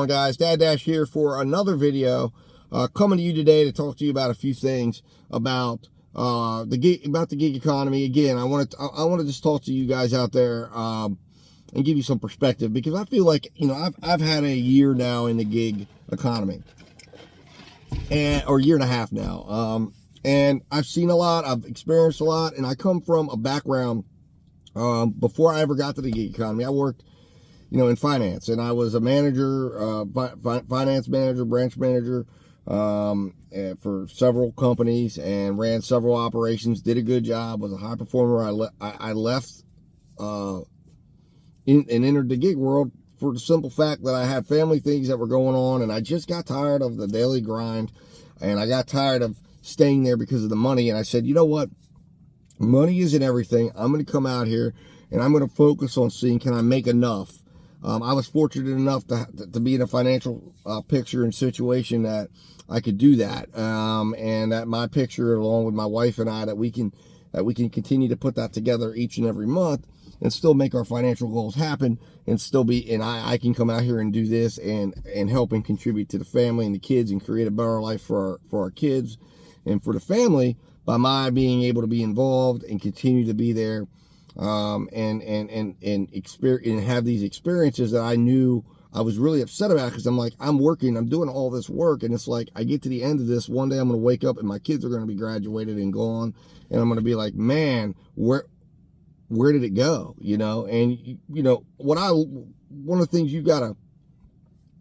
going, guys? Dad Dash here for another video, coming to you today to talk to you about a few things about the gig economy. Again, I want to just talk to you guys out there and give you some perspective, because I feel like, you know, I've had a year now in the gig economy, or a year and a half now, and I've seen a lot, I've experienced a lot, and I come from a background. Before I ever got to the gig economy, I worked, you know, in finance, and I was a manager, finance manager, branch manager, for several companies, and ran several operations, did a good job, was a high performer. I left, and entered the gig world for the simple fact that I had family things that were going on, and I just got tired of the daily grind, and I got tired of staying there because of the money. And I said, you know what? Money isn't everything. I'm going to come out here and I'm going to focus on seeing, can I make enough? I was fortunate enough to be in a financial picture and situation that I could do that, and that my picture, along with my wife and I, that we can continue to put that together each and every month and still make our financial goals happen, and still be, and I can come out here and do this and help and contribute to the family and the kids, and create a better life for our kids and for the family, by my being able to be involved and continue to be there, and experience and have these experiences that I knew I was really upset about, because I'm like, I'm working, I'm doing all this work, and it's like, I get to the end of this, one day I'm going to wake up and my kids are going to be graduated and gone, and I'm going to be like, man, where did it go? You know, and you know, one of the things you got to,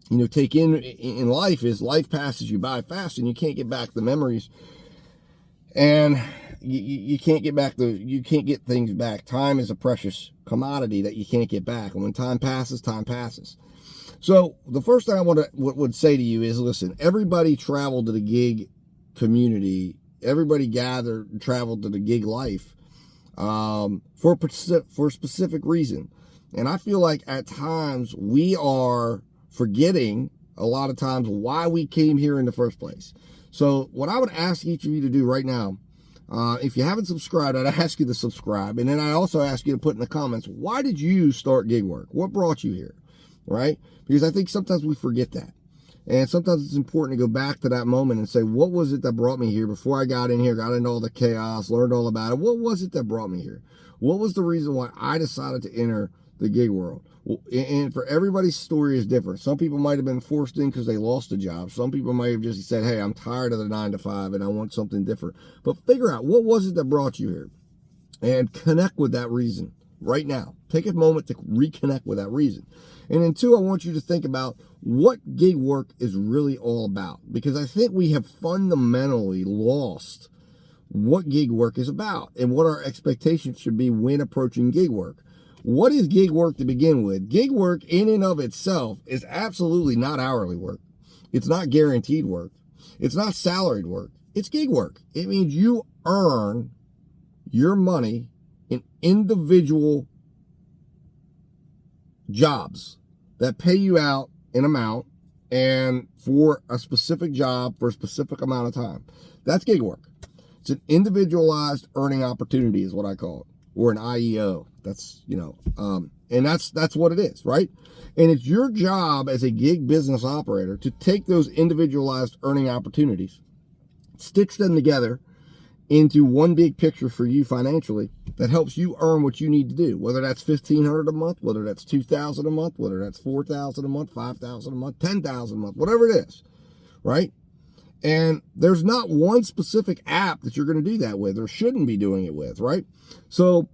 you know, take in life is, life passes you by fast, and you can't get back the memories. And you can't get things back. Time is a precious commodity that you can't get back. And when time passes, time passes. So the first thing I would say to you is, listen, everybody traveled to the gig community. Everybody traveled to the gig life, for a specific reason. And I feel like at times we are forgetting a lot of times why we came here in the first place. So what I would ask each of you to do right now, if you haven't subscribed, I'd ask you to subscribe. And then I also ask you to put in the comments, why did you start gig work? What brought you here? Right? Because I think sometimes we forget that. And sometimes it's important to go back to that moment and say, what was it that brought me here before I got in here, got into all the chaos, learned all about it? What was it that brought me here? What was the reason why I decided to enter the gig world? Well, and for everybody's story is different. Some people might have been forced in because they lost a job. Some people might have just said, hey, I'm tired of the 9 to 5 and I want something different. But figure out, what was it that brought you here? And connect with that reason right now. Take a moment to reconnect with that reason. And then 2, I want you to think about what gig work is really all about. Because I think we have fundamentally lost what gig work is about and what our expectations should be when approaching gig work. What is gig work to begin with? Gig work in and of itself is absolutely not hourly work. It's not guaranteed work. It's not salaried work. It's gig work. It means you earn your money in individual jobs that pay you out an amount, and for a specific job for a specific amount of time. That's gig work. It's an individualized earning opportunity is what I call it, or an IEO. That's, you know, and that's what it is, right? And it's your job as a gig business operator to take those individualized earning opportunities, stitch them together into one big picture for you financially that helps you earn what you need to do, whether that's $1,500 a month, whether that's $2,000 a month, whether that's $4,000 a month, $5,000 a month, $10,000 a month, whatever it is, right? And there's not one specific app that you're going to do that with, or shouldn't be doing it with, right? So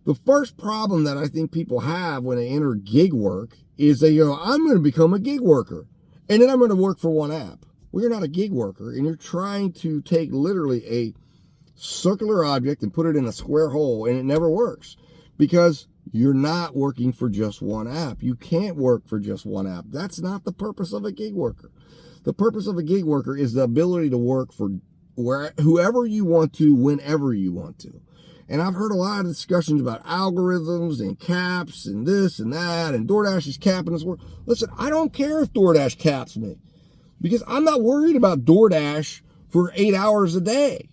the first problem that I think people have when they enter gig work is they go, I'm going to become a gig worker, and then I'm going to work for one app. Well, you're not a gig worker, and you're trying to take literally a circular object and put it in a square hole, and it never works, because you're not working for just one app. You can't work for just one app. That's not the purpose of a gig worker. The purpose of a gig worker is the ability to work for whoever you want to, whenever you want to. And I've heard a lot of discussions about algorithms and caps and this and that, and DoorDash is capping us. Listen, I don't care if DoorDash caps me, because I'm not worried about DoorDash for 8 hours a day.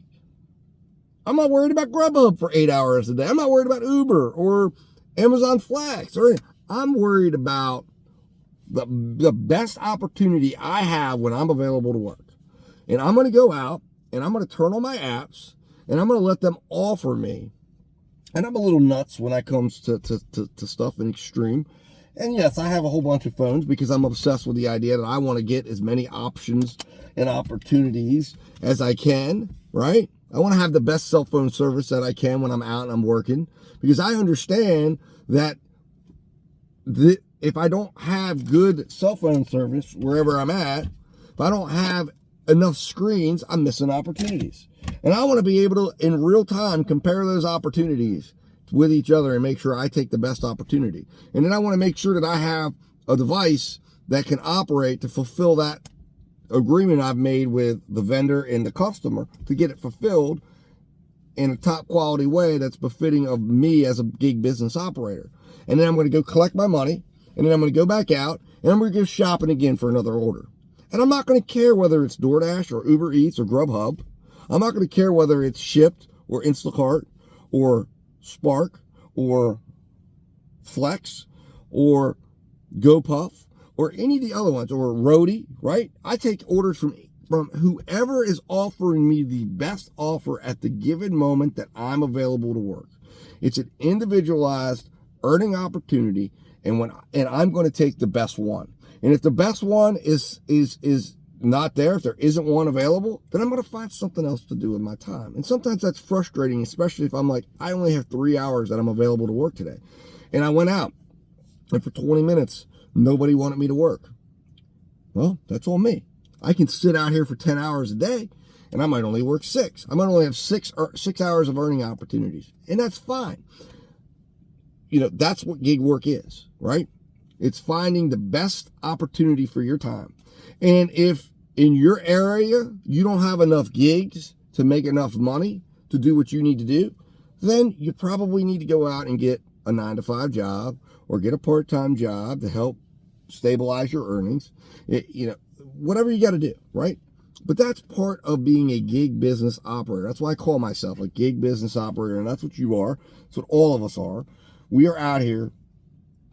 I'm not worried about Grubhub for 8 hours a day. I'm not worried about Uber or Amazon Flex. I'm worried about the best opportunity I have when I'm available to work. And I'm going to go out and I'm going to turn on my apps and I'm going to let them offer me. And I'm a little nuts when it comes to stuff in extreme. And yes, I have a whole bunch of phones because I'm obsessed with the idea that I want to get as many options and opportunities as I can, right? I want to have the best cell phone service that I can when I'm out and I'm working, because I understand that if I don't have good cell phone service wherever I'm at, if I don't have enough screens, I'm missing opportunities. And I want to be able to, in real time, compare those opportunities with each other and make sure I take the best opportunity. And then I want to make sure that I have a device that can operate to fulfill that agreement I've made with the vendor and the customer to get it fulfilled in a top quality way that's befitting of me as a gig business operator. And then I'm going to go collect my money, and then I'm going to go back out, and I'm going to go shopping again for another order. And I'm not going to care whether it's DoorDash or Uber Eats or Grubhub. I'm not going to care whether it's Shipt or Instacart or Spark or Flex or GoPuff or any of the other ones, or Roadie, right? I take orders from whoever is offering me the best offer at the given moment that I'm available to work. It's an individualized earning opportunity, and I'm going to take the best one. And if the best one is not there, if there isn't one available, then I'm going to find something else to do with my time. And sometimes that's frustrating, especially if I'm like, I only have 3 hours that I'm available to work today. And I went out, and for 20 minutes, nobody wanted me to work. Well, that's on me. I can sit out here for 10 hours a day, and I might only work 6. I might only have 6 hours of earning opportunities, and that's fine. You know, that's what gig work is, right? It's finding the best opportunity for your time. And if in your area you don't have enough gigs to make enough money to do what you need to do, then you probably need to go out and get a 9-to-5 job or get a part-time job to help stabilize your earnings. Whatever you got to do, right? But that's part of being a gig business operator. That's why I call myself a gig business operator, and that's what you are. That's what all of us are. We are out here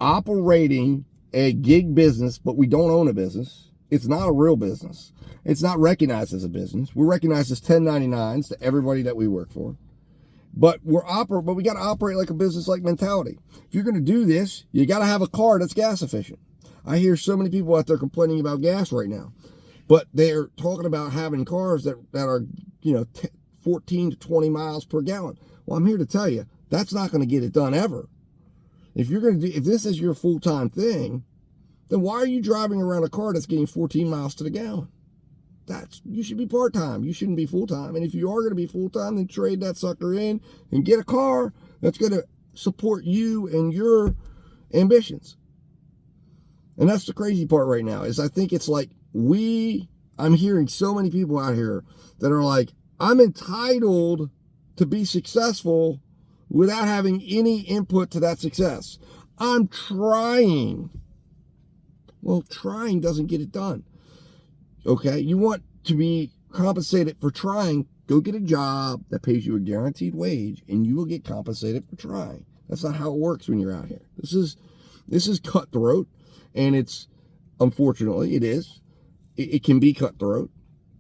operating a gig business, but we don't own a business. It's not a real business. It's not recognized as a business. We're recognized as 1099s to everybody that we work for. But we got to operate like a business-like mentality. If you're going to do this, you got to have a car that's gas efficient. I hear so many people out there complaining about gas right now, but they're talking about having cars that are 14 to 20 miles per gallon. Well, I'm here to tell you that's not going to get it done ever. If this is your full-time thing, then why are you driving around a car that's getting 14 miles to the gallon? You should be part-time. You shouldn't be full-time. And if you are going to be full-time, then trade that sucker in and get a car that's going to support you and your ambitions. And that's the crazy part right now, is I think it's like I'm hearing so many people out here that are like, I'm entitled to be successful without having any input to that success. I'm trying. Well, trying doesn't get it done. Okay, you want to be compensated for trying, go get a job that pays you a guaranteed wage, and you will get compensated for trying. That's not how it works when you're out here. This is cutthroat, and unfortunately, it is. It can be cutthroat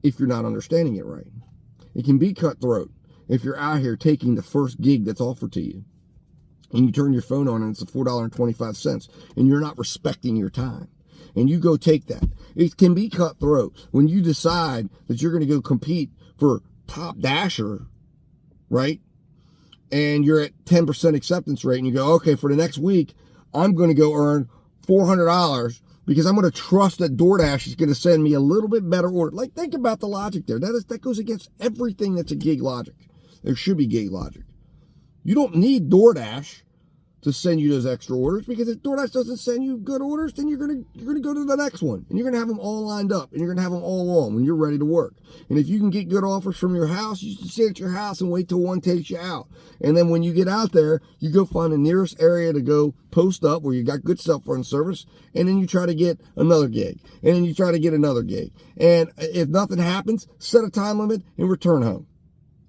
if you're not understanding it right. It can be cutthroat if you're out here taking the first gig that's offered to you, and you turn your phone on and it's $4.25, and you're not respecting your time, and you go take that. It can be cutthroat when you decide that you're going to go compete for top dasher, right? And you're at 10% acceptance rate, and you go, okay, for the next week, I'm going to go earn $400 because I'm going to trust that DoorDash is going to send me a little bit better order. Like, think about the logic there. That goes against everything that's a gig logic. There should be gig logic. You don't need DoorDash to send you those extra orders, because if DoorDash doesn't send you good orders, then you're gonna go to the next one, and you're gonna have them all lined up, and you're gonna have them all on when you're ready to work. And if you can get good offers from your house, you should sit at your house and wait till one takes you out. And then when you get out there, you go find the nearest area to go post up where you got good cell phone service, and then you try to get another gig, and then you try to get another gig. And if nothing happens, set a time limit and return home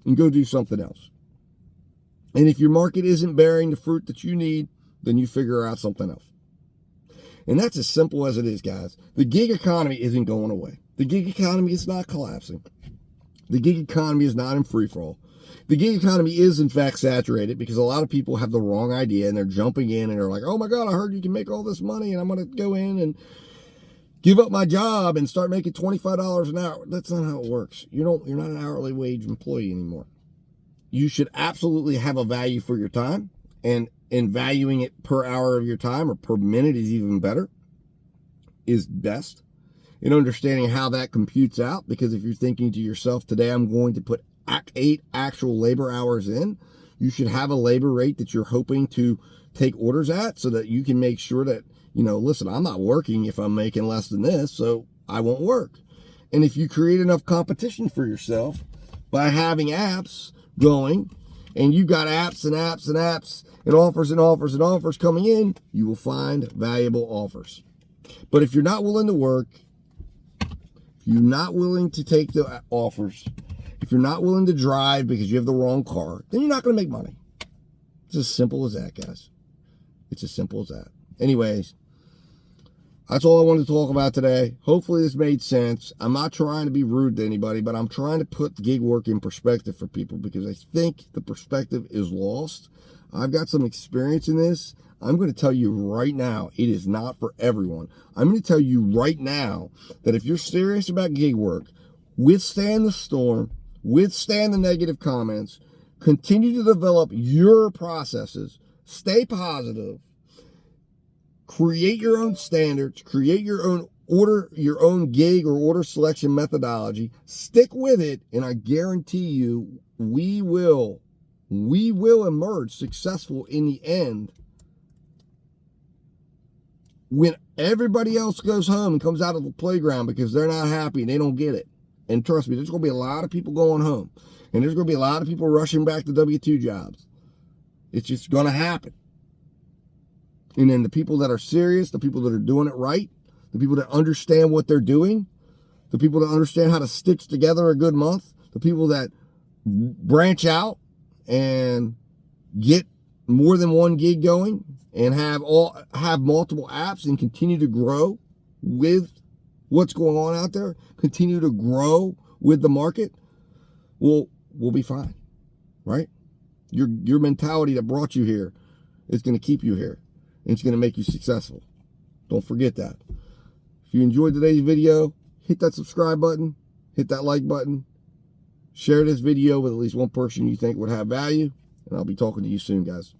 and go do something else. And if your market isn't bearing the fruit that you need, then you figure out something else. And that's as simple as it is, guys. The gig economy isn't going away. The gig economy is not collapsing. The gig economy is not in free fall. The gig economy is, in fact, saturated because a lot of people have the wrong idea and they're jumping in and they're like, oh my God, I heard you can make all this money and I'm going to go in and give up my job and start making $25 an hour. That's not how it works. You're not an hourly wage employee anymore. You should absolutely have a value for your time, and valuing it per hour of your time or per minute is even better, is best. And understanding how that computes out, because if you're thinking to yourself, today I'm going to put 8 actual labor hours in, you should have a labor rate that you're hoping to take orders at so that you can make sure that, listen, I'm not working if I'm making less than this, so I won't work. And if you create enough competition for yourself by having apps going, and you've got apps and apps and apps and offers and offers and offers coming in, you will find valuable offers. But if you're not willing to work, if you're not willing to take the offers, if you're not willing to drive because you have the wrong car, then you're not going to make money. It's as simple as that, guys. It's as simple as that. Anyways, that's all I wanted to talk about today. Hopefully this made sense. I'm not trying to be rude to anybody, but I'm trying to put gig work in perspective for people because I think the perspective is lost. I've got some experience in this. I'm going to tell you right now, it is not for everyone. I'm going to tell you right now that if you're serious about gig work, withstand the storm, withstand the negative comments, continue to develop your processes, stay positive, create your own standards, create your own order, your own gig or order selection methodology, stick with it, and I guarantee you we will emerge successful in the end. When everybody else goes home and comes out of the playground because they're not happy and they don't get it. And trust me, there's going to be a lot of people going home. And there's going to be a lot of people rushing back to W-2 jobs. It's just going to happen. And then the people that are serious, the people that are doing it right, the people that understand what they're doing, the people that understand how to stitch together a good month, the people that branch out and get more than one gig going and have multiple apps and continue to grow with what's going on out there, continue to grow with the market, we'll be fine, right? Your mentality that brought you here is going to keep you here. And it's going to make you successful. Don't forget that. If you enjoyed today's video, hit that subscribe button, hit that like button, share this video with at least one person you think would have value, and I'll be talking to you soon, guys.